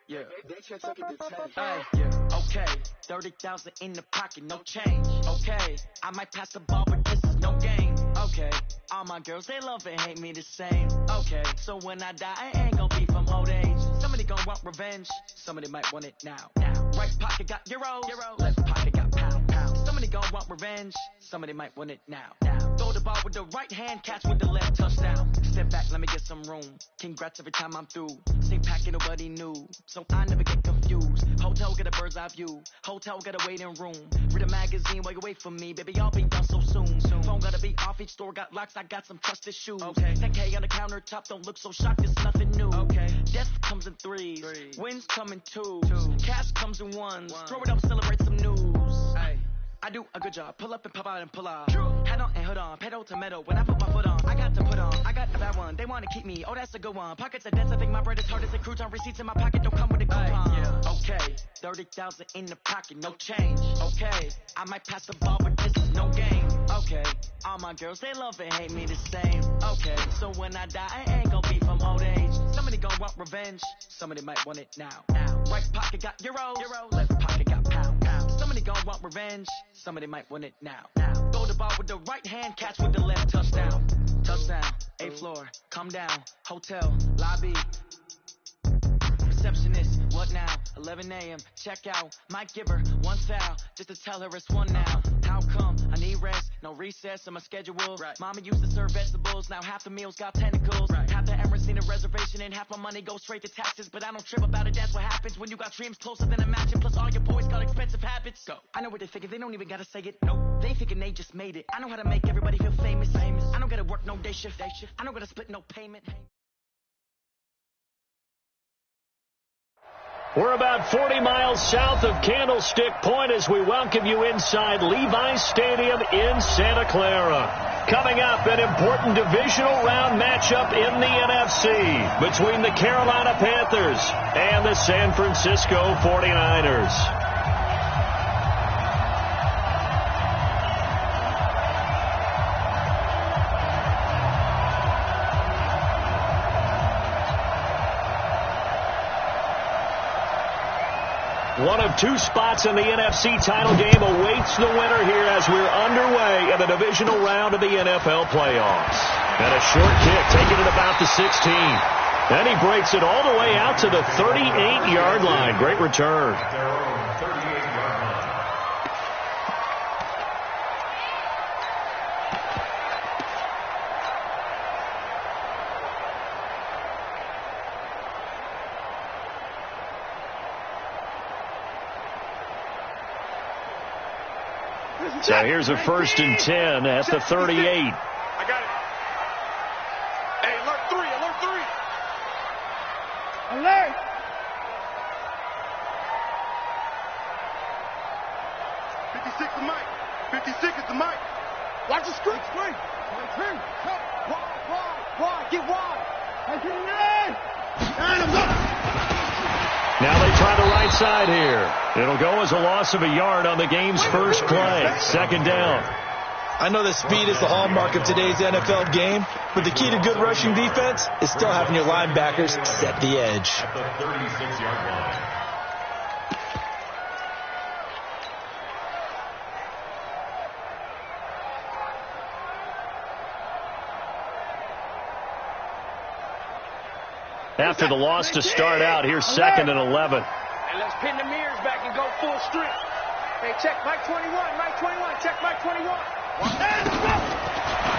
Yeah. They should take it to 10. Hey, yeah. Okay. 30,000 in the pocket, no change. Okay. I might pass the ball, but this is no game. Okay. All my girls, they love and hate me the same. Okay. So when I die, I ain't gonna be from old age. Somebody gonna want revenge. Somebody might want it now. Right pocket got euros. Left pocket got pound. Somebody gonna want revenge. Somebody might want it now. Throw the ball with the right hand, catch with the left, touchdown. Step back, let me get some room. Congrats every time I'm through. Same packet, nobody knew, so I never get confused. Hotel get a bird's eye view. Hotel got a waiting room. Read a magazine while you wait for me, baby. I'll be done so soon. Phone gotta be off. Each store got locks. I got some trusted shoes. Okay. 10K on the countertop. Don't look so shocked. It's nothing new. Okay. Death comes in threes. Wins come in twos. Cash comes in ones. Throw it up, celebrate some news. Hey. I do a good job. Pull up and pop out and pull off. Head on and hood on. Pedal to metal. When I put my foot on, I got to put on. I got a bad one. They want to keep me. Oh, that's a good one. Pockets are dense. I think my bread is hard as a crouton. Receipts in my pocket don't come with a coupon. Yeah. Okay. 30,000 in the pocket. No change. Okay. I might pass the ball, but this is no game. Okay. All my girls, they love and hate me the same. Okay. So when I die, I ain't gonna be from old age. Somebody gonna want revenge. Somebody might want it now. Right pocket got euros. Left pocket got pound. Somebody gonna want revenge. Somebody might want it now. Throw the ball with the right hand, catch with the left, touchdown. Touchdown, 8th floor, come down, hotel, lobby. Receptionist, what now? 11 a.m., check out. Might give her one foul, just to tell her it's one now. How come? I need rest, no recess in my schedule. Right. Mama used to serve vegetables, now half the meals got tentacles. Right. Half the Emirates need a reservation and half my money goes straight to taxes. But I don't trip about it, that's what happens when you got dreams closer than a match. Plus all your boys got expensive habits. Go. I know what they thinking, they don't even gotta say it. Nope. They thinking they just made it. I know how to make everybody feel famous. I don't gotta work no day shift. I don't gotta split no payment. We're about 40 miles south of Candlestick Point as we welcome you inside Levi's Stadium in Santa Clara. Coming up, an important divisional round matchup in the NFC between the Carolina Panthers and the San Francisco 49ers. One of two spots in the NFC title game awaits the winner here as we're underway in the divisional round of the NFL playoffs. And a short kick taken at about the 16. And he breaks it all the way out to the 38-yard line. Great return. So here's a 1st and 10 at the 38. I got it. Hey, alert 3, alert 3. Alert. '56 the mic. 56 is the mic. Watch the screen. Wide. Get wide. Now they try the right side here. It'll go as a loss of a yard on the game's first play. 2nd down. I know that speed is the hallmark of today's NFL game, but the key to good rushing defense is still having your linebackers set the edge. At the 36-yard line. After the loss to start out, here's 2nd and 11. And let's pin the mirrors back and go full strength. Hey, check Mike 21, Mike 21, check Mike 21.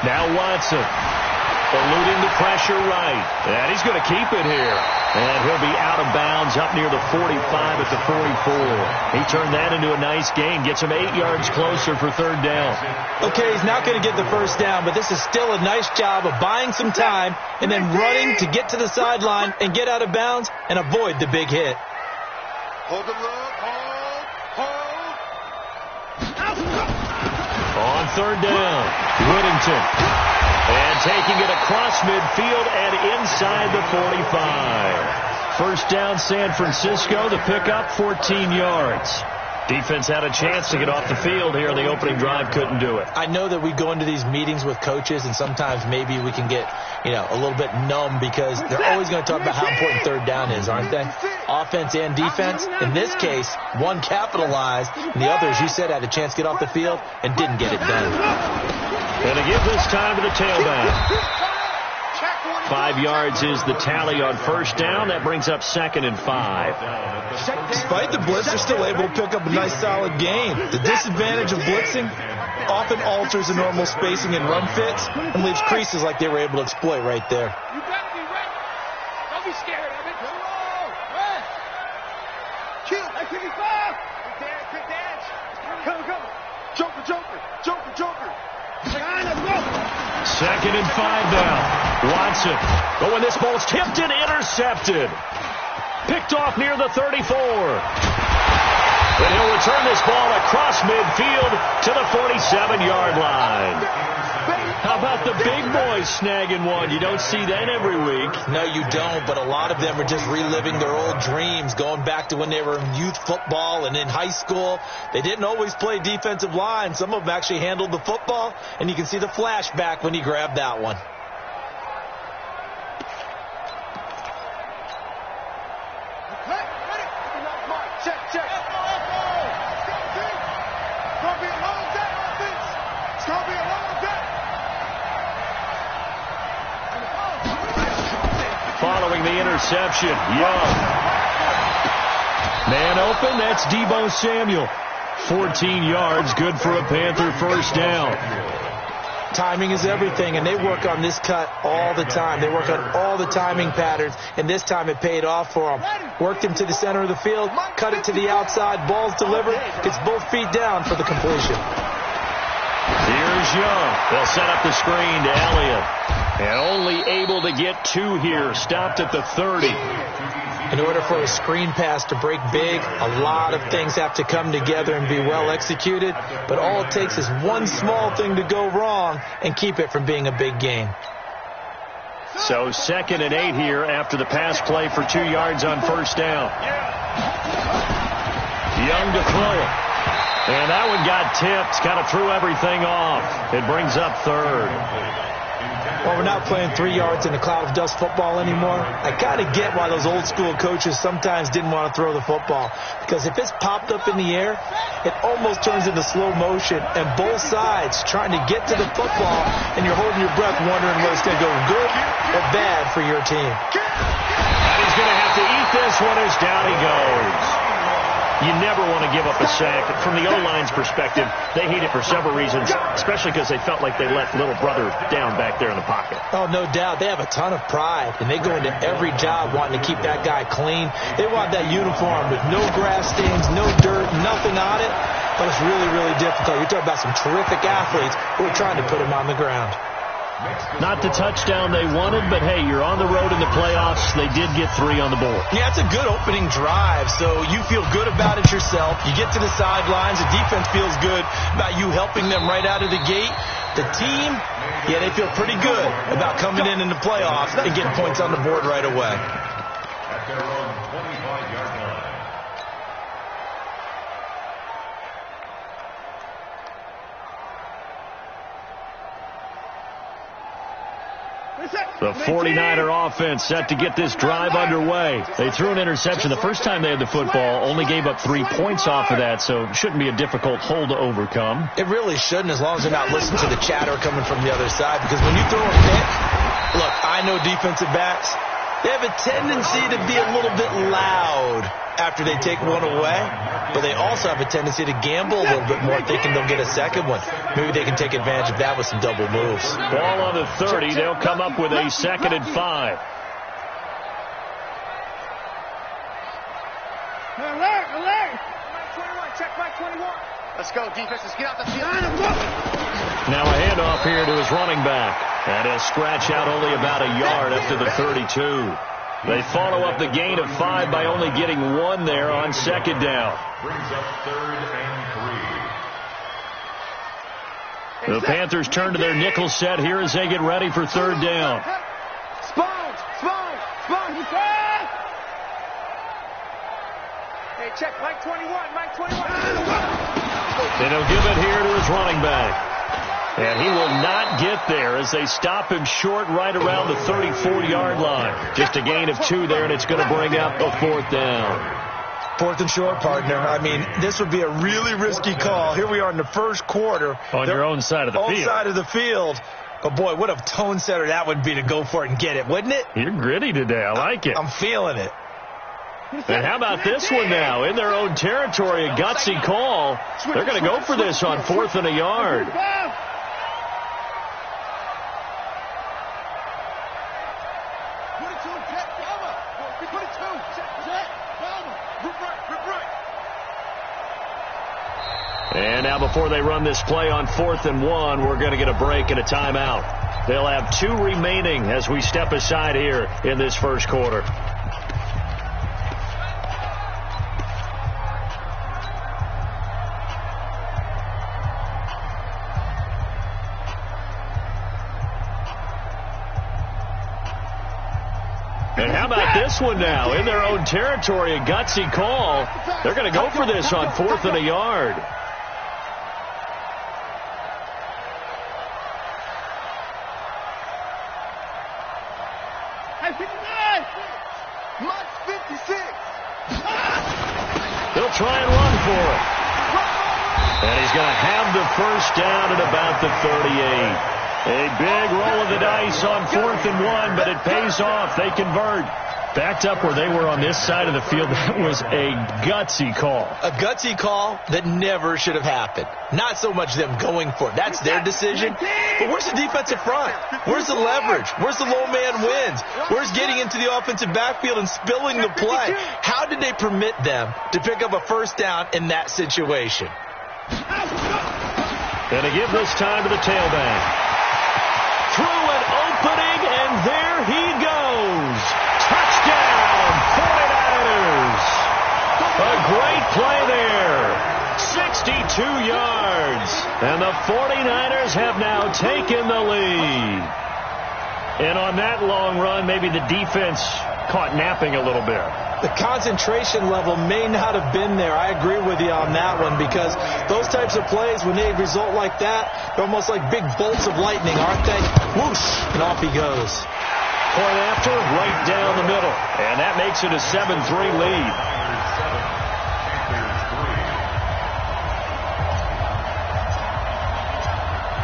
Now Watson, eluding the pressure right. And he's going to keep it here. And he'll be out of bounds up near the 45 at the 44. He turned that into a nice gain. Gets him 8 yards closer for 3rd down. Okay, he's not going to get the first down, but this is still a nice job of buying some time and then running to get to the sideline and get out of bounds and avoid the big hit. Hold the look, hold. On 3rd down, Whittington. And taking it across midfield and inside the 45. First down, San Francisco. The pickup, 14 yards. Defense had a chance to get off the field here. The opening drive couldn't do it. I know that we go into these meetings with coaches, and sometimes maybe we can get, a little bit numb because they're always going to talk about how important third down is, aren't they? Offense and defense. In this case, one capitalized, and the other, as you said, had a chance to get off the field and didn't get it done. And to give this time to the tailback. 5 yards is the tally on first down. That brings up 2nd and 5. Despite the blitz, they're still able to pick up a nice, solid gain. The disadvantage of blitzing often alters the normal spacing and run fits and leaves creases like they were able to exploit right there. You better be ready. Don't be scared of it. Kill. Like 55. Quick dance. Come. Joker. Let's go. 2nd and 5 now. Watson. Oh, and this ball's tipped and intercepted. Picked off near the 34. And he'll return this ball across midfield to the 47-yard line. How about the big boys snagging one? You don't see that every week. No, you don't, but a lot of them are just reliving their old dreams, going back to when they were in youth football and in high school. They didn't always play defensive line. Some of them actually handled the football, and you can see the flashback when he grabbed that one. Check. It's going to be a long day. Following the interception, Young. Man open, that's Deebo Samuel. 14 yards, good for a Panther first down. Timing is everything, and they work on this cut all the time. They work on all the timing patterns, and this time it paid off for them. Worked him to the center of the field, cut it to the outside, ball's delivered, gets both feet down for the completion. Here's Young. They'll set up the screen to Elliott. And only able to get 2 here. Stopped at the 30. In order for a screen pass to break big, a lot of things have to come together and be well executed. But all it takes is one small thing to go wrong and keep it from being a big gain. So 2nd and 8 here after the pass play for 2 yards on first down. Young to throw it. And that one got tipped. Kind of threw everything off. It brings up 3rd. Well, we're not playing 3 yards in a cloud of dust football anymore. I kind of get why those old school coaches sometimes didn't want to throw the football. Because if it's popped up in the air, it almost turns into slow motion. And both sides trying to get to the football, and you're holding your breath wondering whether it's going to go good or bad for your team. And he's going to have to eat this one as down he goes. You never want to give up a sack. From the O-line's perspective, they hate it for several reasons, especially because they felt like they let little brother down back there in the pocket. Oh, no doubt. They have a ton of pride, and they go into every job wanting to keep that guy clean. They want that uniform with no grass stains, no dirt, nothing on it, but it's really, really difficult. You're talking about some terrific athletes who are trying to put him on the ground. Not the touchdown they wanted, but hey, you're on the road in the playoffs. They did get 3 on the board. Yeah, it's a good opening drive, so you feel good about it yourself. You get to the sidelines. The defense feels good about you helping them right out of the gate. The team, yeah, they feel pretty good about coming in the playoffs and getting points on the board right away. The 49er offense set to get this drive underway. They threw an interception the first time they had the football, only gave up 3 points off of that, so it shouldn't be a difficult hole to overcome. It really shouldn't, as long as they're not listening to the chatter coming from the other side, because when you throw a pick, look, I know defensive backs, they have a tendency to be a little bit loud after they take one away, but they also have a tendency to gamble a little bit more thinking they'll get a second one. Maybe they can take advantage of that with some double moves. Ball on the 30. They'll come up with a 2nd and 5. Alert! Mike 21, check Mike 21. Let's go, defense. Let's get out the field. Now a handoff here to his running back. And he'll scratch out only about a yard up to the 32. They follow up the gain of 5 by only getting 1 there on 2nd down. Brings up 3rd and 3. The Panthers turn to their nickel set here as they get ready for 3rd down. Spone. Hey, check, Mike 21, Mike 21. And he'll give it here to his running back. And he will not get there as they stop him short right around the 34-yard line. Just a gain of 2 there, and it's going to bring up a 4th down. 4th and short, partner. I mean, this would be a really risky call. Here we are in the first quarter. On your own side of the field. Own side of the field. But, boy, what a tone setter that would be to go for it and get it, wouldn't it? You're gritty today. I like it. I'm feeling it. And how about this one now? In their own territory, a gutsy call. They're going to go for this on 4th and a yard. And now before they run this play on 4th and 1, we're going to get a break and a timeout. They'll have 2 remaining as we step aside here in this first quarter. And how about this one now? In their own territory, a gutsy call. They're going to go for this on 4th and a yard. They'll try and run for it. And he's going to have the first down at about the 38. A big roll of the dice on 4th and 1, but it pays off. They convert. Backed up where they were on this side of the field. That was a gutsy call. A gutsy call that never should have happened. Not so much them going for it. That's their decision. But where's the defensive front? Where's the leverage? Where's the low man wins? Where's getting into the offensive backfield and spilling the play? How did they permit them to pick up a first down in that situation? And to give this time to the tailback. Through an opening, and there he goes. Touchdown, 49ers. A great play there. 62 yards. And the 49ers have now taken the lead. And on that long run, maybe the defense caught napping a little bit. The concentration level may not have been there. I agree with you on that one, because those types of plays, when they result like that, they're almost like big bolts of lightning, aren't they? Whoosh, and off he goes. Point after, right down the middle. And that makes it a 7-3 lead.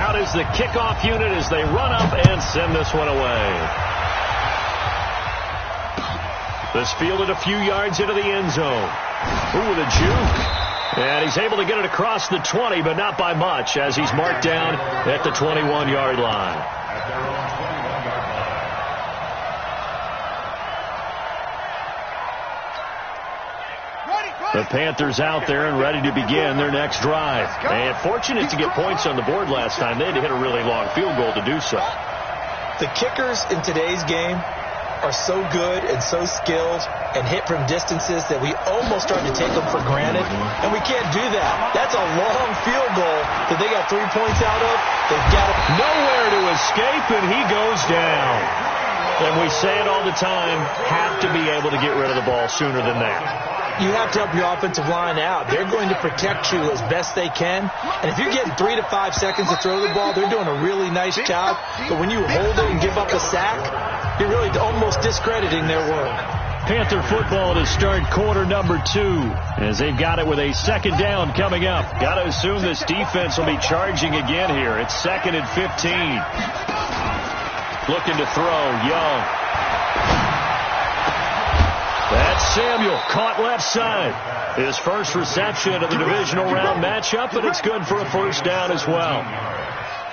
Out is the kickoff unit as they run up and send this one away. This fielded a few yards into the end zone. Ooh, with a juke. And he's able to get it across the 20, but not by much, as he's marked down at the 21-yard line. The Panthers out there and ready to begin their next drive. And fortunate to get points on the board last time. They had to hit a really long field goal to do so. The kickers in today's game are so good and so skilled and hit from distances that we almost start to take them for granted, and we can't do that. That's a long field goal that they got 3 points out of. They've got nowhere to escape, and he goes down. And we say it all the time, have to be able to get rid of the ball sooner than that. You have to help your offensive line out. They're going to protect you as best they can. And if you're getting 3 to 5 seconds to throw the ball, they're doing a really nice job. But when you hold it and give up a sack, you're really almost discrediting their work. Panther football to start quarter number 2 as they've got it with a second down coming up. Got to assume this defense will be charging again here. It's 2nd and 15. Looking to throw, Young. That's Samuel, caught left side. His first reception of the divisional round matchup, and it's good for a first down as well.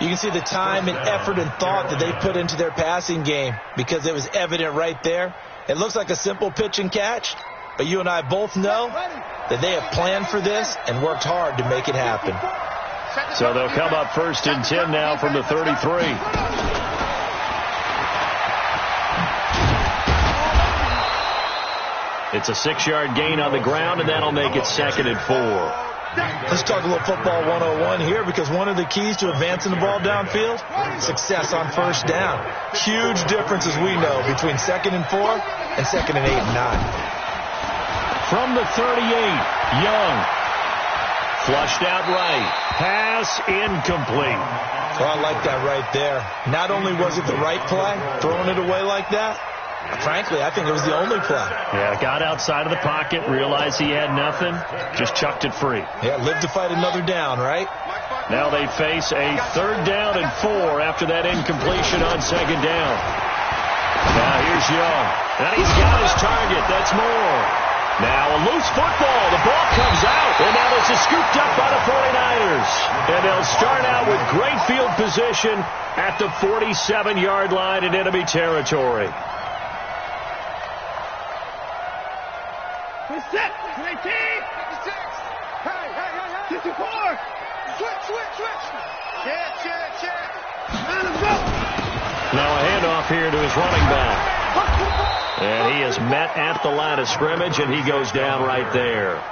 You can see the time and effort and thought that they put into their passing game, because it was evident right there. It looks like a simple pitch and catch, but you and I both know that they have planned for this and worked hard to make it happen. So they'll come up 1st and 10 now from the 33. It's a 6-yard gain on the ground, and that'll make it 2nd and 4. Let's talk a little football 101 here, because one of the keys to advancing the ball downfield, success on first down. Huge difference, as we know, between 2nd and 4 and 2nd and 8 and from the 38. Young. Flushed out right. Pass incomplete. Well, I like that right there. Not only was it the right play, throwing it away like that, frankly, I think it was the only play. Yeah, got outside of the pocket, realized he had nothing, just chucked it free. Yeah, live to fight another down, right? Now they face a 3rd down and 4 after that incompletion on 2nd down. Now here's Young. And he's got his target. That's Moore. Now a loose football. The ball comes out. And now this is scooped up by the 49ers. And they'll start out with great field position at the 47-yard line in enemy territory. We're set. 19. 56. Hey. 54. Switch. Check. Now a handoff here to his running back. And he is met at the line of scrimmage, and he goes down right there.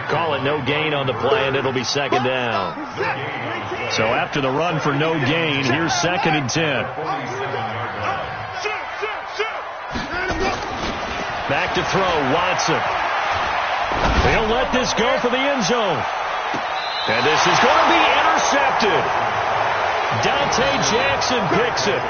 Call it no gain on the play, and it'll be 2nd down. So after the run for no gain, here's 2nd and 10. Back to throw, Watson. He'll let this go for the end zone. And this is going to be intercepted. Dante Jackson picks it.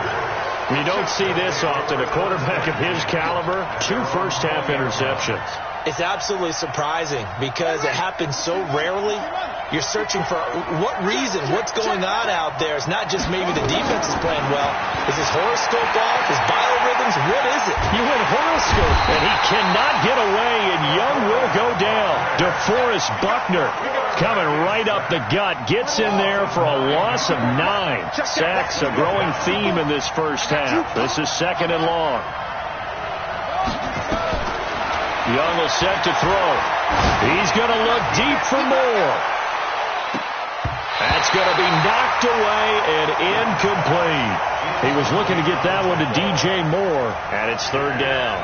You don't see this often. A quarterback of his caliber, 2 first-half interceptions. It's absolutely surprising because it happens so rarely. You're searching for what reason, what's going on out there. It's not just maybe the defense is playing well. Is his horoscope off? His biorhythms? What is it? You went horoscope, and he cannot get away, and Young will go down. DeForest Buckner coming right up the gut. Gets in there for a loss of 9. Sacks, a growing theme in this first half. This is 2nd and long. Young will set to throw. He's going to look deep for Moore. That's going to be knocked away and incomplete. He was looking to get that one to DJ Moore, and it's 3rd down.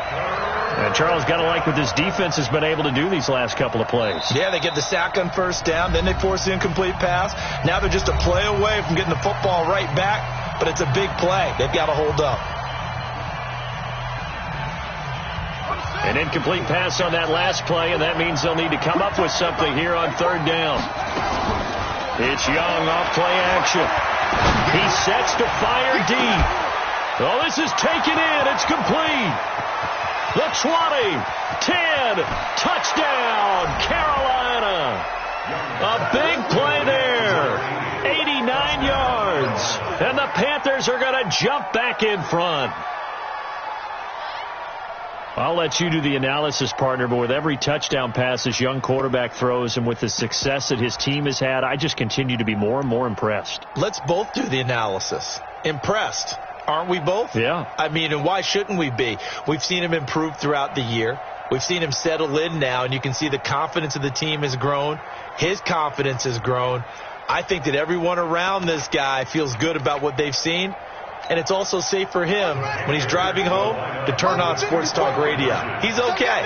And Charles, got to like what this defense has been able to do these last couple of plays. Yeah, they get the sack on 1st down, then they force the incomplete pass. Now they're just a play away from getting the football right back, but it's a big play. They've got to hold up. An incomplete pass on that last play, and that means they'll need to come up with something here on 3rd down. It's Young off play action. He sets to fire deep. Oh, this is taken in. It's complete. The 20, 10, touchdown, Carolina. A big play there. 89 yards. And the Panthers are going to jump back in front. I'll let you do the analysis, partner, but with every touchdown pass this young quarterback throws and with the success that his team has had, I just continue to be more and more impressed. Let's both do the analysis. Impressed. Aren't we both? Yeah. I mean, and why shouldn't we be? We've seen him improve throughout the year. We've seen him settle in now, and you can see the confidence of the team has grown. His confidence has grown. I think that everyone around this guy feels good about what they've seen. And it's also safe for him when he's driving home to turn on Sports Talk Radio. He's okay.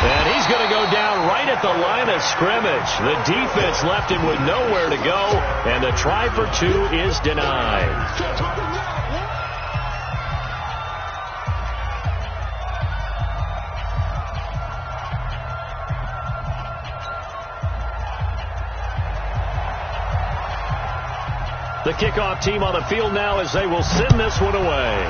And he's going to go down right at the line of scrimmage. The defense left him with nowhere to go, and the try for 2 is denied. The kickoff team on the field now as they will send this one away.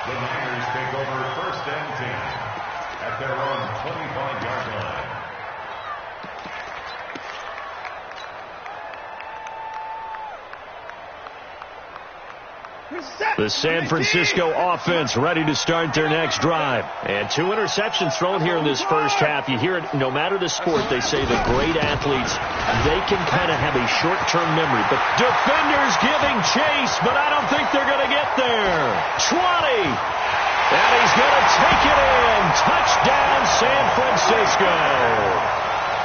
The Niners take over 1st and 10 at their own 25-yard line. The San Francisco offense ready to start their next drive. And 2 interceptions thrown here in this first half. You hear it, no matter the sport, they say the great athletes, they can kind of have a short-term memory. But defenders giving chase, but I don't think they're going to get there. 20. And he's going to take it in. Touchdown, San Francisco.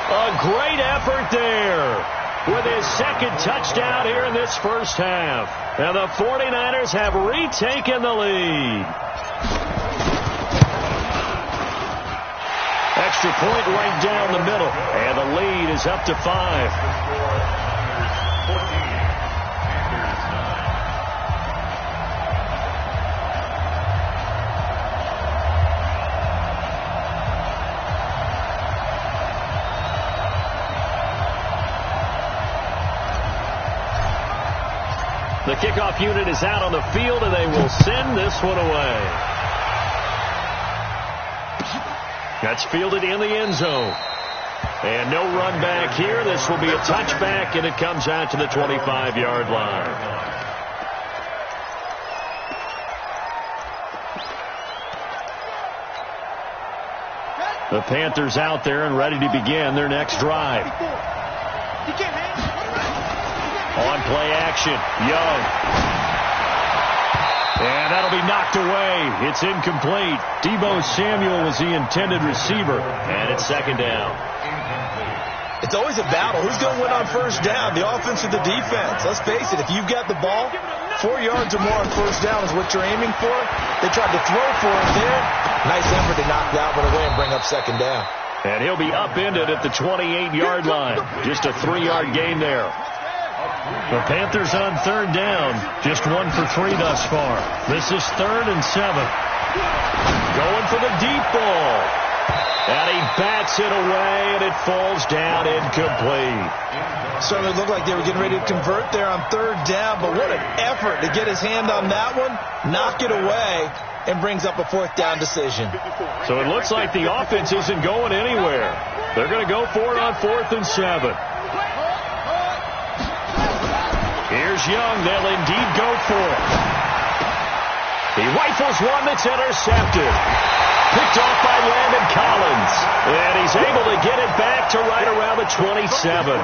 A great effort there with his 2nd touchdown here in this first half. And the 49ers have retaken the lead. extra point right down the middle. And the lead is up to 5. The kickoff unit is out on the field, and they will send this one away. That's fielded in the end zone. And no run back here. This will be a touchback, and it comes out to the 25-yard line. The Panthers out there and ready to begin their next drive. On play action, Young. And that'll be knocked away. It's incomplete. Deebo Samuel was the intended receiver, and it's second down. It's always a battle. Who's going to win on first down, the offense or the defense? Let's face it, if you've got the ball, 4 yards or more on first down is what you're aiming for. They tried to throw for it there. Nice effort to knock that one away and bring up second down. And he'll be upended at the 28-yard line. Just a 3-yard gain there. The Panthers on third down, just 1 for 3 thus far. This is 3rd and 7. Going for the deep ball. And he bats it away, and it falls down incomplete. Certainly looked like they were getting ready to convert there on third down, but what an effort to get his hand on that one, knock it away, and brings up a 4th down decision. So it looks like the offense isn't going anywhere. They're going to go for it on 4th and 7. Here's Young. They'll indeed go for it. He rifles one that's intercepted. Picked off by Landon Collins. And he's able to get it back to right around the 27.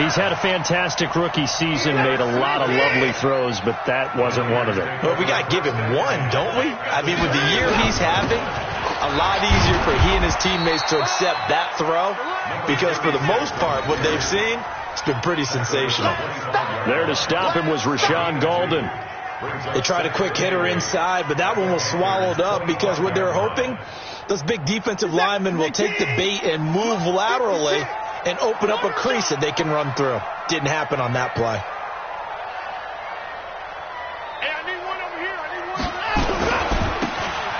He's had a fantastic rookie season, made a lot of lovely throws, but that wasn't one of them. Well, we got to give him one, don't we? I mean, with the year he's having, a lot easier for he and his teammates to accept that throw, because for the most part, what they've seen, it's been pretty sensational. There to stop him was Rashawn Golden. They tried a quick hitter inside, but that one was swallowed up because what they're hoping, those big defensive linemen will take the bait and move laterally and open up a crease that they can run through. Didn't happen on that play.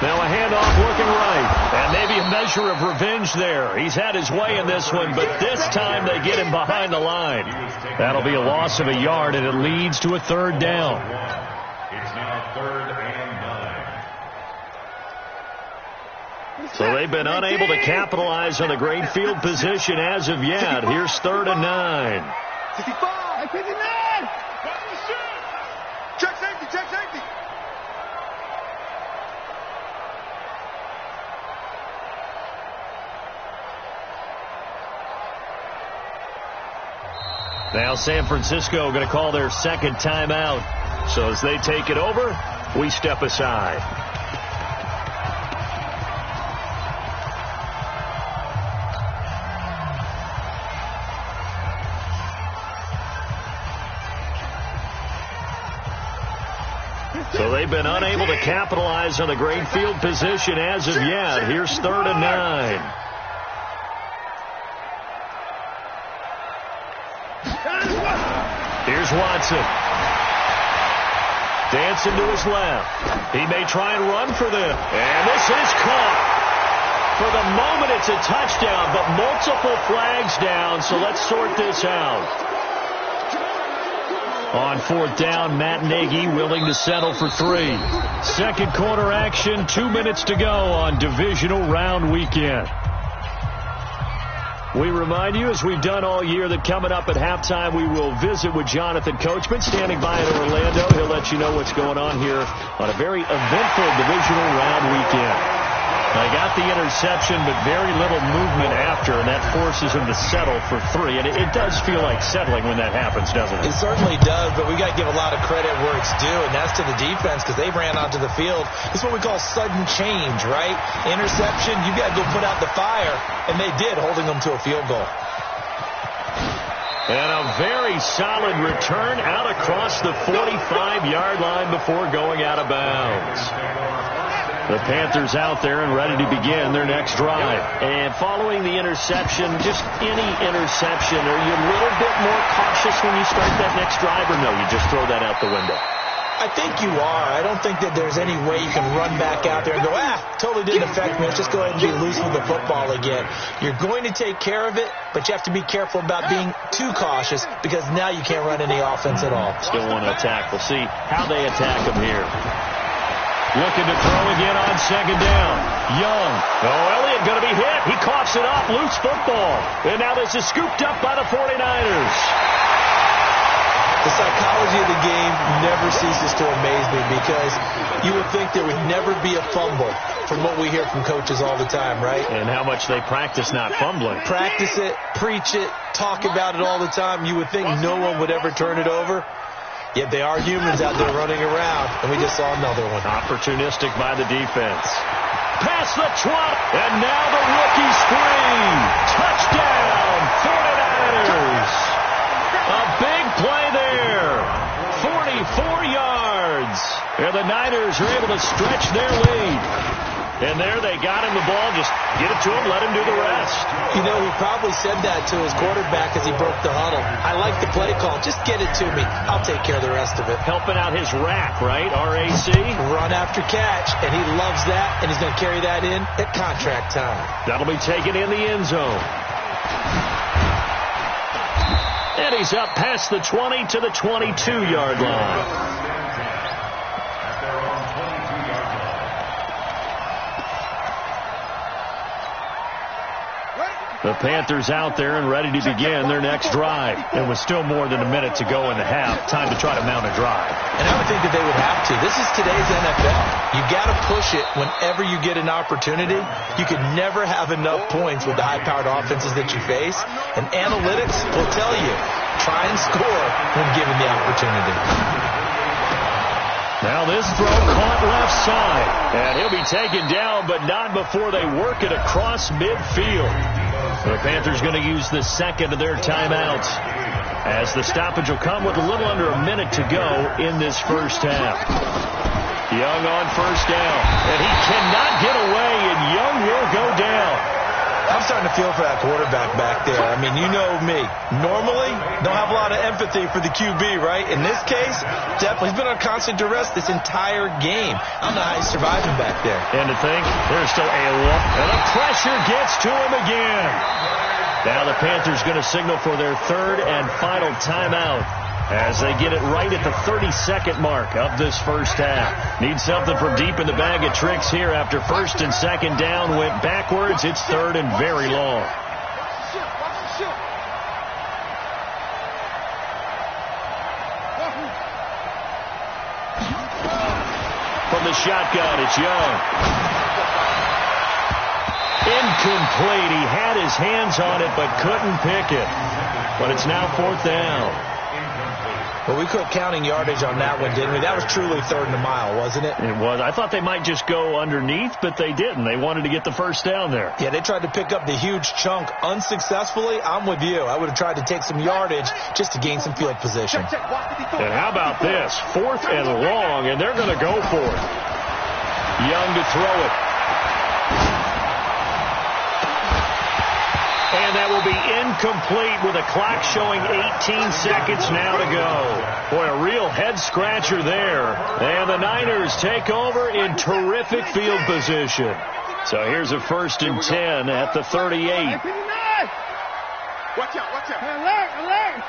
Now a handoff looking right, and maybe a measure of revenge there. He's had his way in this one, but this time they get him behind the line. That'll be a loss of a yard, and it leads to a 3rd down. It's now 3rd and 9. So they've been unable to capitalize on the great field position as of yet. Here's 3rd and 9. 55, 59. Check safety, check safety. Now San Francisco going to call their second timeout. So as they take it over, we step aside. So they've been unable to capitalize on the great field position as of yet. Here's 3rd and 9. Here's Watson. Dancing to his left. He may try and run for them. And this is caught. For the moment, it's a touchdown, but multiple flags down, so let's sort this out. On 4th down, Matt Nagy willing to settle for 3. Second quarter action, 2 minutes to go on divisional round weekend. We remind you, as we've done all year, that coming up at halftime, we will visit with Jonathan Coachman, standing by in Orlando. He'll let you know what's going on here on a very eventful divisional round weekend. They got the interception, but very little movement after, and that forces him to settle for 3. And it does feel like settling when that happens, doesn't it? It certainly does, but we got to give a lot of credit where it's due, and that's to the defense, because they ran onto the field. It's what we call sudden change, right? Interception, you got to go put out the fire, and they did, holding them to a field goal. And a very solid return out across the 45-yard line before going out of bounds. The Panthers out there and ready to begin their next drive. And following the interception, just any interception, are you a little bit more cautious when you start that next drive, or no, you just throw that out the window? I think you are. I don't think that there's any way you can run back out there and go, totally didn't affect me. Let's just go ahead and be loose with the football again. You're going to take care of it, but you have to be careful about being too cautious because now you can't run any offense at all. Still want to attack. We'll see how they attack them here. Looking to throw again on second down. Young. Oh, Elliott going to be hit. He coughs it up. Loose football. And now this is scooped up by the 49ers. The psychology of the game never ceases to amaze me because you would think there would never be a fumble from what we hear from coaches all the time, right? And how much they practice not fumbling. Practice it, preach it, talk about it all the time. You would think no one would ever turn it over. Yet they are humans out there running around, and we just saw another one. Opportunistic by the defense. Past the 20, and now the rookie screen. Touchdown, 49ers. A big play there. 44 yards. And the Niners are able to stretch their lead. And there they got him the ball. Just get it to him, let him do the rest. You know, he probably said that to his quarterback as he broke the huddle. I like the play call. Just get it to me. I'll take care of the rest of it. Helping out his RAC, right? R-A-C? Run after catch. And he loves that. And he's going to carry that in at contract time. That'll be taken in the end zone. And he's up past the 20 to the 22-yard line. The Panthers out there and ready to begin their next drive. And with still more than a minute to go in the half, time to try to mount a drive. And I would think that they would have to. This is today's NFL. You got to push it whenever you get an opportunity. You can never have enough points with the high-powered offenses that you face. And analytics will tell you, try and score when given the opportunity. Now this throw caught left side. And he'll be taken down, but not before they work it across midfield. The Panthers going to use the second of their timeouts, as the stoppage will come with a little under a minute to go in this first half. Young on first down, and he cannot get away, and Young will go down. I'm starting to feel for that quarterback back there. I mean, you know me. Normally, don't have a lot of empathy for the QB, right? In this case, definitely. He's been on constant duress this entire game. I don't know how he's surviving back there. And to think, there's still a lot. And the pressure gets to him again. Now the Panthers going to signal for their third and final timeout, as they get it right at the 30-second mark of this first half. Need something from deep in the bag of tricks here after first and second down went backwards. It's third and very long. From the shotgun, it's Young. Incomplete. He had his hands on it but couldn't pick it. But it's now fourth down. Well, we quit counting yardage on that one, didn't we? That was truly third and a mile, wasn't it? It was. I thought they might just go underneath, but they didn't. They wanted to get the first down there. Yeah, they tried to pick up the huge chunk unsuccessfully. I'm with you. I would have tried to take some yardage just to gain some field position. And how about this? Fourth and long, and they're going to go for it. Young to throw it. And that will be incomplete with a clock showing 18 seconds now to go. Boy, a real head-scratcher there. And the Niners take over in terrific field position. So here's a first and 10 at the 38. Watch out, watch out. Alert, alert.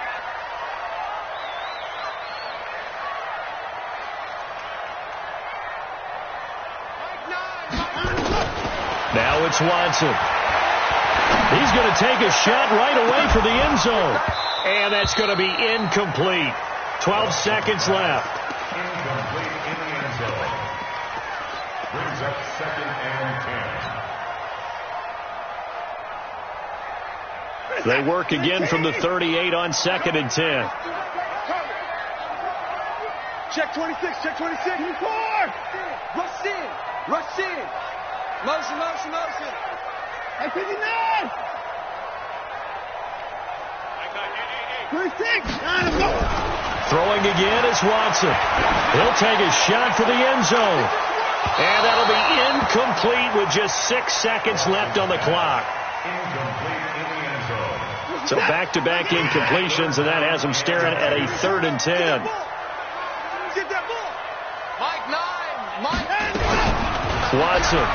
Now it's Watson. He's going to take a shot right away for the end zone. And that's going to be incomplete. 12 seconds left. Incomplete in the end zone. Brings up second and 10. They work again from the 38 on second and 10. Check 26, check 26. 4. Rush in, rush in. Motion, motion, motion. Hey, 59. 26. Throwing again is Watson. He'll take a shot for the end zone. And that'll be incomplete with just 6 seconds left on the clock. Incomplete in the end zone. So back-to-back incompletions, and that has them staring at a 3rd and 10. Get that ball. Mike 9. Mike. Watson.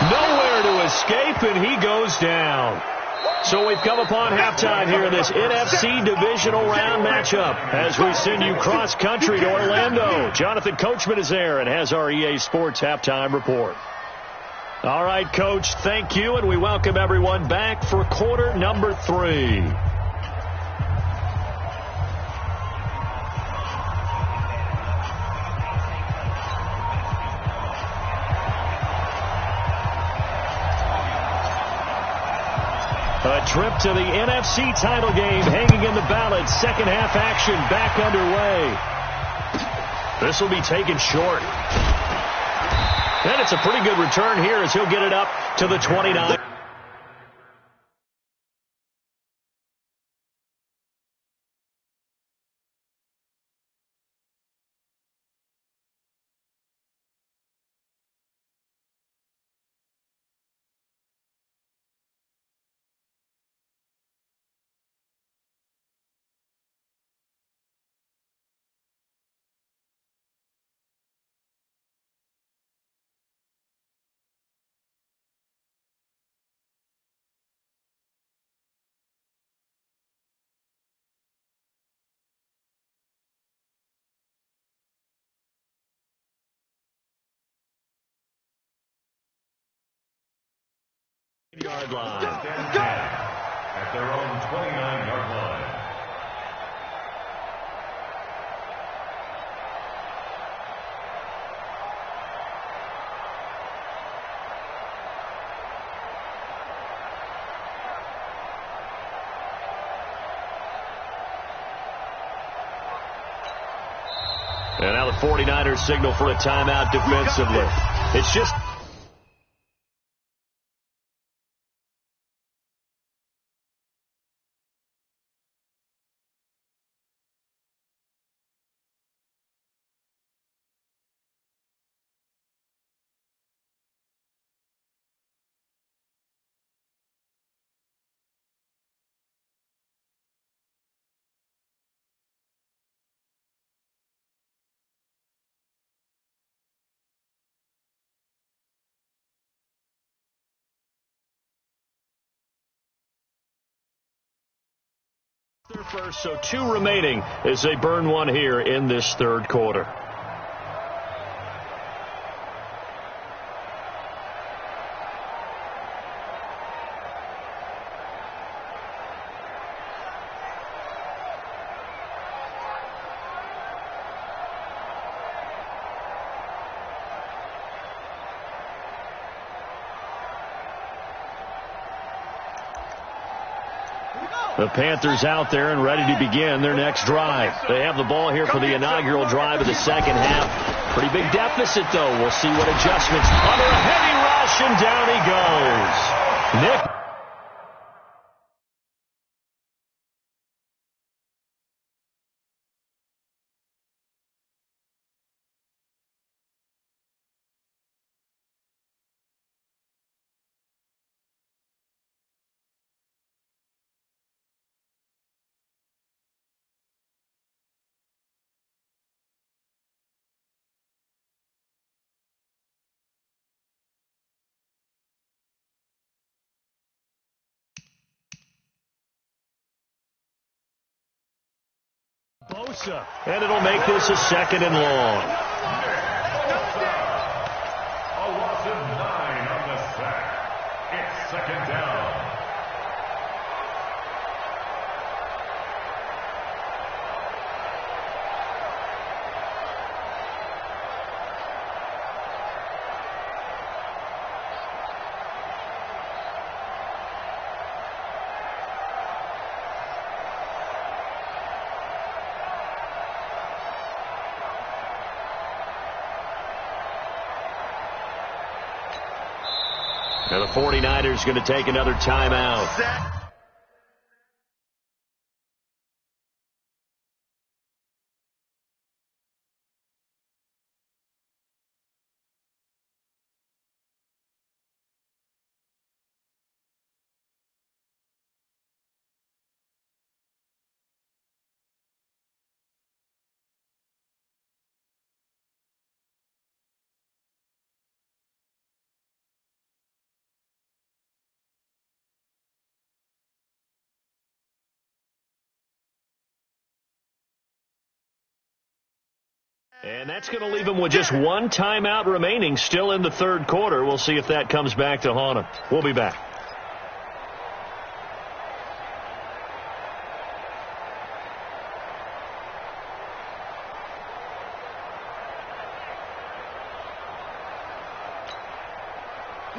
Nowhere to escape, and he goes down. So we've come upon halftime here in this NFC divisional round matchup as we send you cross-country to Orlando. Jonathan Coachman is there and has our EA Sports halftime report. All right, Coach, thank you, and we welcome everyone back for quarter number 3. A trip to the NFC title game hanging in the balance. Second half action back underway. This will be taken short. And it's a pretty good return here as he'll get it up to the 29. Yard line. At their own 29-yard line. And now the 49ers signal for a timeout defensively. It's just... First, so 2 remaining as they burn one here in this 3rd quarter. The Panthers out there and ready to begin their next drive. They have the ball here for the inaugural drive of the second half. Pretty big deficit, though. We'll see what adjustments. Under a heavy rush, and down he goes. Nick. Bosa. And it'll make this a 2nd and long. A loss of 9 on the sack. It's 2nd down. Now the 49ers going to take another timeout. And that's going to leave them with just one timeout remaining still in the third quarter. We'll see if that comes back to haunt them. We'll be back.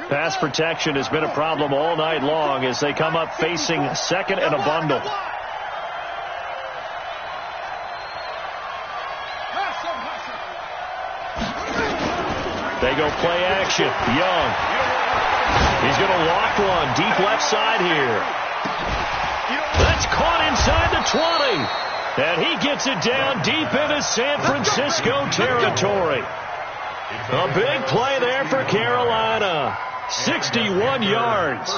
Pass protection has been a problem all night long as they come up facing second and a bundle. They go play action. Young. He's going to lock one. Deep left side here. That's caught inside the 20. And he gets it down deep into San Francisco territory. A big play there for Carolina. 61 yards.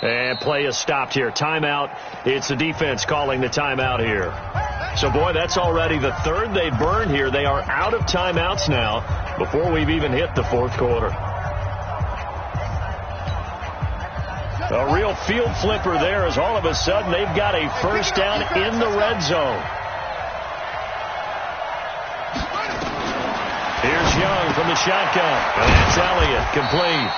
And play is stopped here. Timeout. It's the defense calling the timeout here. So, boy, that's already the third they've burned here. They are out of timeouts now before we've even hit the fourth quarter. A real field flipper there as all of a sudden they've got a first down in the red zone. Here's Young from the shotgun. And that's Elliott, complete.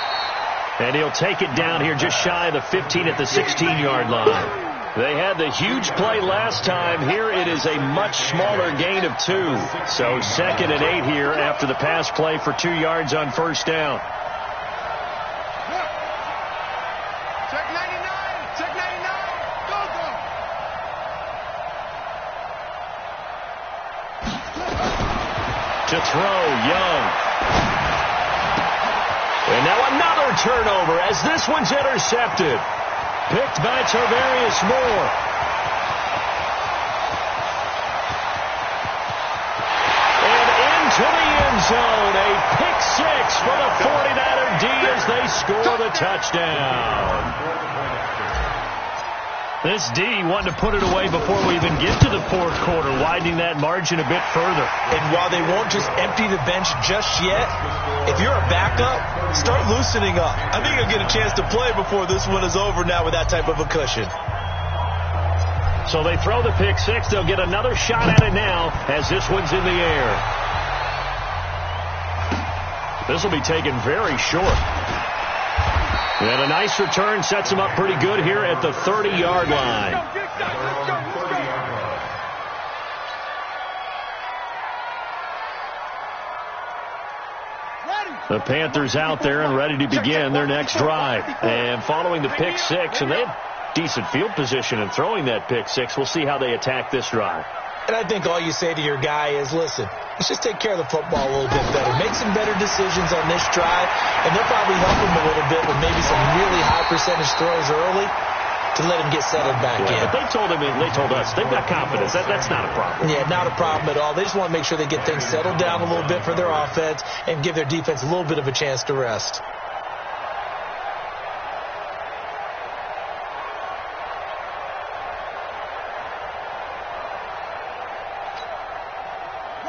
And he'll take it down here just shy of the 15 at the 16-yard line. They had the huge play last time. Here it is a much smaller gain of 2. So 2nd and 8 here after the pass play for 2 yards on first down. To throw, Young. And now another turnover as this one's intercepted. Picked by Tarvarius Moore. And into the end zone. A pick 6 for the 49er D as they score the touchdown. This D wanting to put it away before we even get to the fourth quarter, widening that margin a bit further. And while they won't just empty the bench just yet, if you're a backup, start loosening up. I think you'll get a chance to play before this one is over now with that type of a cushion. So they throw the pick 6. They'll get another shot at it now as this one's in the air. This will be taken very short. And a nice return sets him up pretty good here at the 30-yard line. The Panthers out there and ready to begin their next drive. And following the pick 6, and they have decent field position in throwing that pick 6. We'll see how they attack this drive. And I think all you say to your guy is, listen, let's just take care of the football a little bit better. Make some better decisions on this drive, and they'll probably help him a little bit with maybe some really high percentage throws early to let him get settled back in. But they told us, they've got confidence. That's not a problem. Yeah, not a problem at all. They just want to make sure they get things settled down a little bit for their offense and give their defense a little bit of a chance to rest.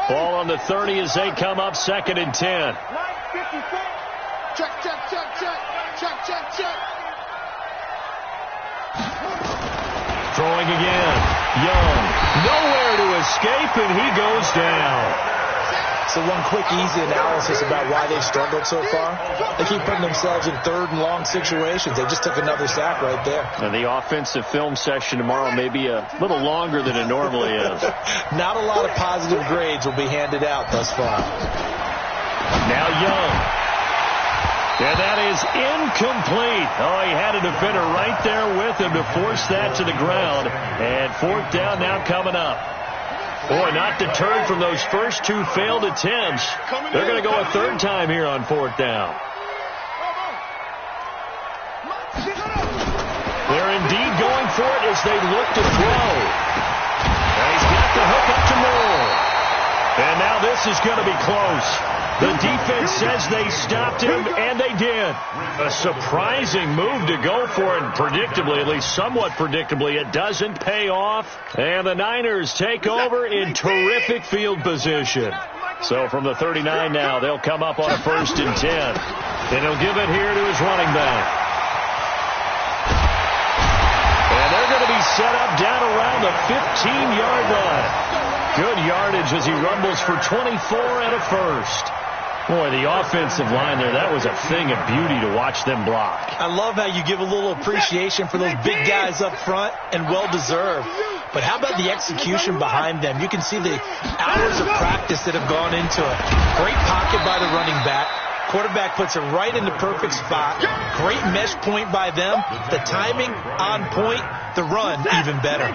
Ball on the 30 as they come up 2nd and 10. Check, check, check, check. Check, check, check. Throwing again. Young. Nowhere to escape, and he goes down. So one quick, easy analysis about why they've struggled so far. They keep putting themselves in 3rd and long situations. They just took another sack right there. And the offensive film session tomorrow may be a little longer than it normally is. Not a lot of positive grades will be handed out thus far. Now Young. And that is incomplete. Oh, he had a defender right there with him to force that to the ground. And 4th down now coming up. Boy, not deterred from those first 2 failed attempts. They're going to go a 3rd time here on 4th down. They're indeed going for it as they look to throw. And he's got the hook up to Moore. And now this is going to be close. The defense says they stopped him, and they did. A surprising move to go for it, and predictably, at least somewhat predictably, it doesn't pay off. And the Niners take over in terrific field position. So from the 39 now, they'll come up on a 1st and 10. And he'll give it here to his running back. And they're going to be set up down around the 15-yard line. Good yardage as he rumbles for 24 and a 1st. Boy, the offensive line there, that was a thing of beauty to watch them block. I love how you give a little appreciation for those big guys up front, and well-deserved. But how about the execution behind them? You can see the hours of practice that have gone into it. Great pocket by the running back. Quarterback puts it right in the perfect spot. Great mesh point by them. The timing on point. The run even better.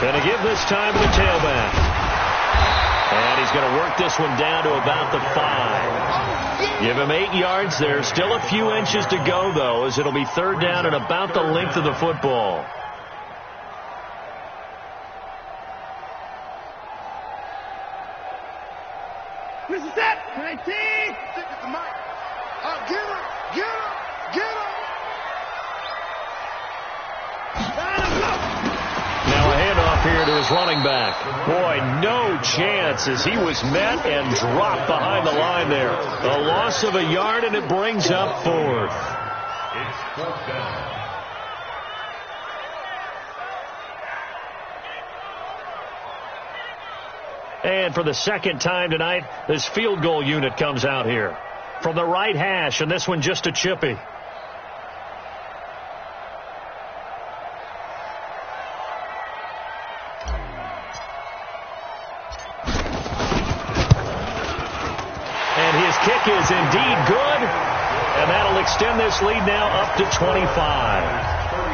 Going to give this time to the tailback. And he's going to work this one down to about the 5. Give him 8 yards there. Still a few inches to go, though, as it'll be 3rd down and about the length of the football. Mr. Set, 19. Stick at the mic. Get him. Get him. Get him. Now a handoff here to his running back. Boy, no chance as he was met and dropped behind the line there. A loss of a yard, and it brings up 4th. It's 4th down. And for the 2nd time tonight, this field goal unit comes out here. From the right hash, and this one just a chippy. And his kick is indeed good. And that'll extend this lead now up to 25.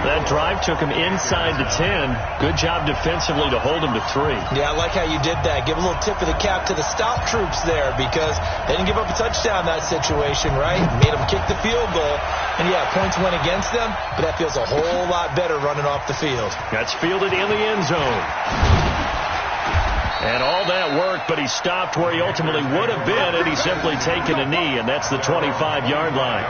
That drive took him inside the 10. Good job defensively to hold him to 3. Yeah, I like how you did that. Give a little tip of the cap to the stop troops there, because they didn't give up a touchdown in that situation, right? Made them kick the field goal. And, yeah, points went against them, but that feels a whole lot better running off the field. That's fielded in the end zone. And all that work, but he stopped where he ultimately would have been, and he's simply taken a knee, and that's the 25-yard line.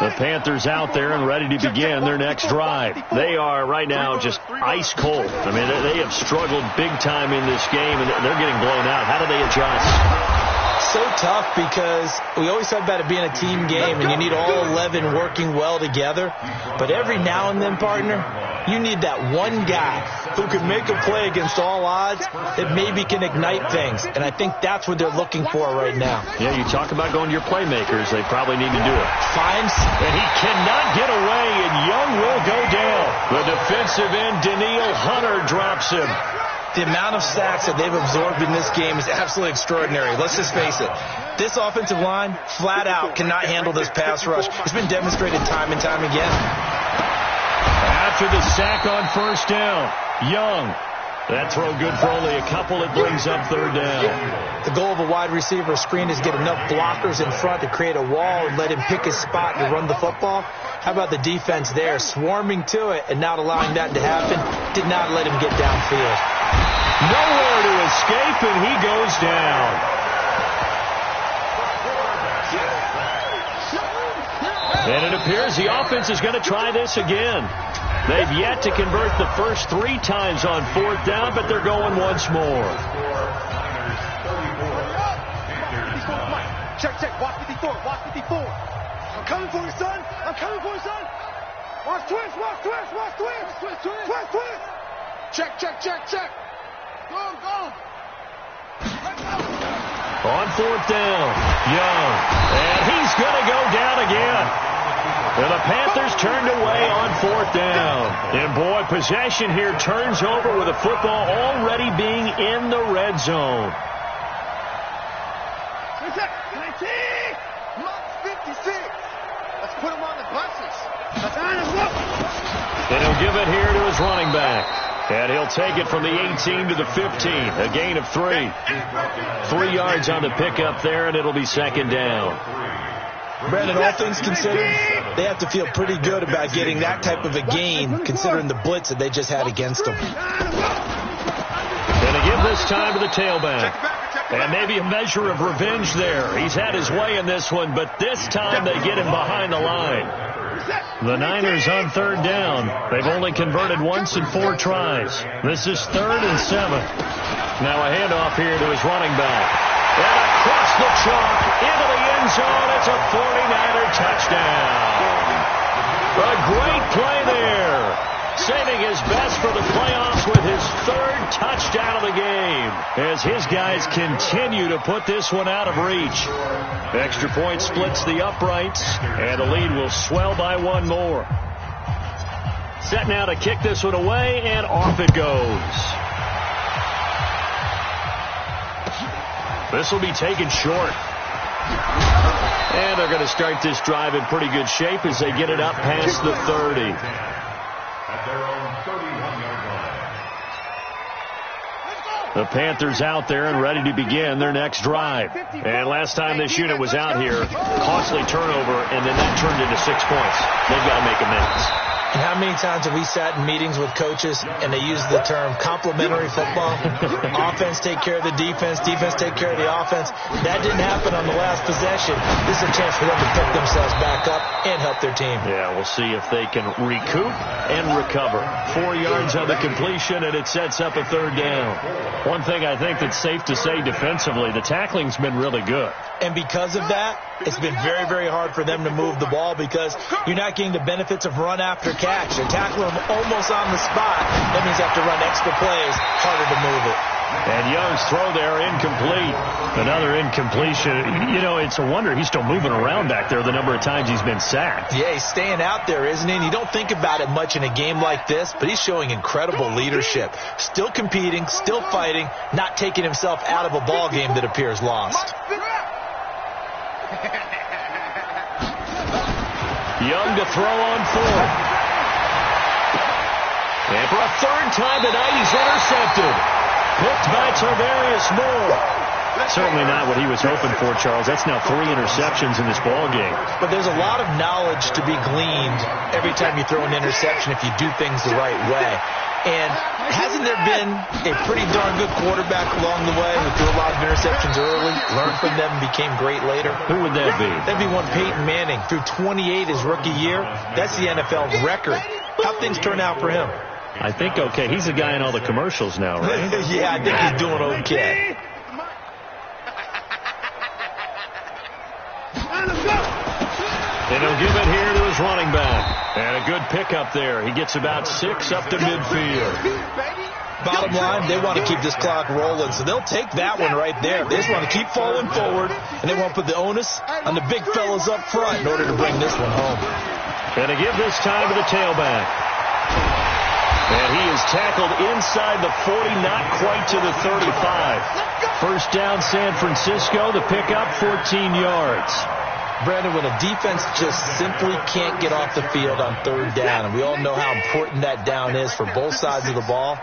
The Panthers out there and ready to begin their next drive. They are right now just ice cold. I mean, they have struggled big time in this game, and they're getting blown out. How do they adjust? So tough, because we always talk about it being a team game, and you need all 11 working well together. But every now and then, partner, you need that one guy who can make a play against all odds that maybe can ignite things. And I think that's what they're looking for right now. Yeah, you talk about going to your playmakers. They probably need to do it. Finds. And he cannot get away, and Young will go down. The defensive end, Danielle Hunter, drops him. The amount of sacks that they've absorbed in this game is absolutely extraordinary. Let's just face it. This offensive line, flat out, cannot handle this pass rush. It's been demonstrated time and time again. After the sack on 1st down, Young. That throw good for only a couple. It brings up 3rd down. The goal of a wide receiver screen is get enough blockers in front to create a wall and let him pick his spot to run the football. How about the defense there, swarming to it and not allowing that to happen? Did not let him get downfield. Nowhere to escape, and he goes down. And it appears the offense is going to try this again. They've yet to convert the first 3 times on 4th down, but they're going once more. Check, check. Watch 54. Watch 54. I'm coming for you, son. I'm coming for you, son. Watch twist. Watch twist. Watch twist. Twist, twist. Twist, twist. Check, check, check, check. Go, go. Let's go. On 4th down, Young. And he's going to go down again. And the Panthers turned away on 4th down. And, boy, possession here turns over with the football already being in the red zone. 19. 56. Let's put him on the buses. And he'll give it here to his running back. And he'll take it from the 18 to the 15. A gain of 3. 3 yards on the pickup there, and it'll be 2nd down. Brandon, all things considered, they have to feel pretty good about getting that type of a gain, considering the blitz that they just had against them. And to give this time to the tailback. And maybe a measure of revenge there. He's had his way in this one, but this time they get him behind the line. The Niners on third down. They've only converted once in 4 tries. This is 3rd and 7. Now a handoff here to his running back. And across the chalk, into the end zone. It's a 49er touchdown. A great play there. Saving his best for the playoffs with his 3rd touchdown of the game. As his guys continue to put this one out of reach. Extra point splits the uprights, and the lead will swell by 1 more. Set now to kick this one away, and off it goes. This will be taken short. And they're going to start this drive in pretty good shape as they get it up past the 30. At their own 31-yard line. The Panthers out there and ready to begin their next drive. And last time this unit was out here, costly turnover, and then that turned into 6 points. They've got to make amends. And how many times have we sat in meetings with coaches and they use the term complementary football? Offense take care of the defense, defense take care of the offense. That didn't happen on the last possession. This is a chance for them to pick themselves back up and help their team. Yeah, we'll see if they can recoup and recover. 4 yards on the completion, and it sets up a 3rd down. One thing I think that's safe to say defensively, the tackling's been really good. And because of that, it's been very, very hard for them to move the ball because you're not getting the benefits of run after catch. They're tackling them almost on the spot. That means you have to run extra plays, harder to move it. And Young's throw there, incomplete. Another incompletion. You know, it's a wonder he's still moving around back there the number of times he's been sacked. Yeah, he's staying out there, isn't he? And you don't think about it much in a game like this, but he's showing incredible leadership. Still competing, still fighting, not taking himself out of a ball game that appears lost. Young to throw on 4th. And for a 3rd time tonight, he's intercepted. Picked by Tarvarius Moore. Certainly not what he was hoping for, Charles. That's now 3 interceptions in this ball game. But there's a lot of knowledge to be gleaned every time you throw an interception if you do things the right way. And hasn't there been a pretty darn good quarterback along the way who threw a lot of interceptions early, learned from them, and became great later? Who would that be? That'd be one Peyton Manning. Threw 28 his rookie year. That's the NFL record. How'd things turn out for him? I think okay. He's the guy in all the commercials now, right? Yeah, I think he's doing okay. And he'll give it here to his running back. And a good pickup there. He gets about 6 up to midfield. Bottom line, they want to keep this clock rolling, so they'll take that one right there. They just want to keep falling forward, and they want to put the onus on the big fellas up front in order to bring this one home. And to give this time to the tailback. And he is tackled inside the 40, not quite to the 35. First down, San Francisco. The pickup, 14 yards. Brandon, when a defense just simply can't get off the field on 3rd down, and we all know how important that down is for both sides of the ball,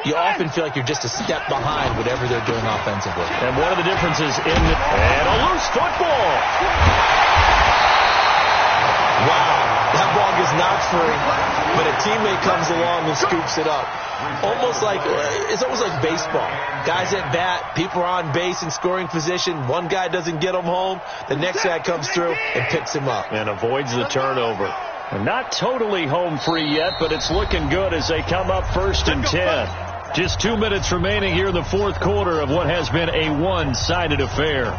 you often feel like you're just a step behind whatever they're doing offensively. And one of the differences and a loose football. Wow, that ball gets knocked free, but a teammate comes along and scoops it up. It's almost like baseball. Guys at bat, people are on base in scoring position. One guy doesn't get him home. The next guy comes through and picks him up. And avoids the turnover. And not totally home free yet, but it's looking good as they come up 1st and 10. Just 2 minutes remaining here in the 4th quarter of what has been a one-sided affair.